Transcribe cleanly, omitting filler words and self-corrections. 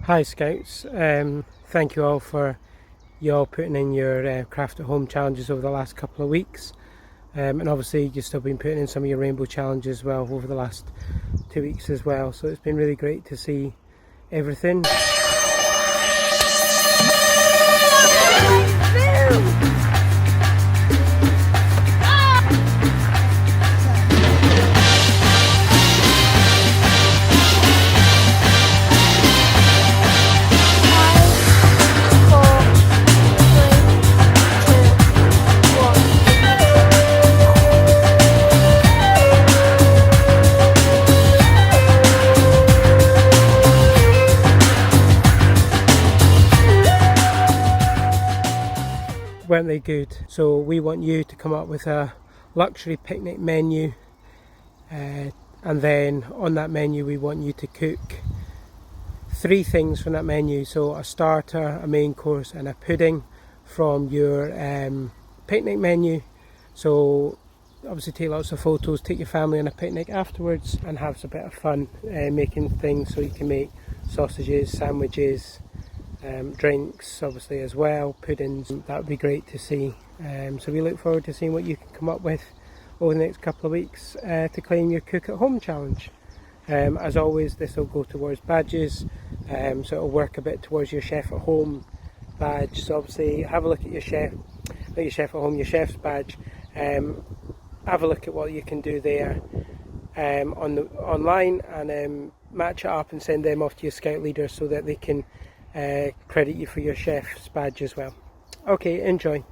Hi Scouts, thank you all for putting in your craft at home challenges over the last couple of weeks, and obviously you've still been putting in some of your rainbow challenges as well over the last 2 weeks as well, so it's been really great to see everything. Weren't they good? So we want you to come up with a luxury picnic menu, and then on that menu we want you to cook 3 things from that menu, so a starter, a main course and a pudding from your picnic menu. So obviously take lots of photos, take your family on a picnic afterwards and have a bit of fun making things. So you can make sausages, sandwiches, drinks obviously as well, puddings. That would be great to see. So we look forward to seeing what you can come up with over the next couple of weeks to claim your Cook at Home challenge. As always, this will go towards badges, so it'll work a bit towards your Chef at Home badge. So obviously have a look at your Chef at Home, your Chef's badge. Have a look at what you can do there online, and match it up and send them off to your Scout leaders so that they can credit you for your Chef's badge as well. Okay, enjoy.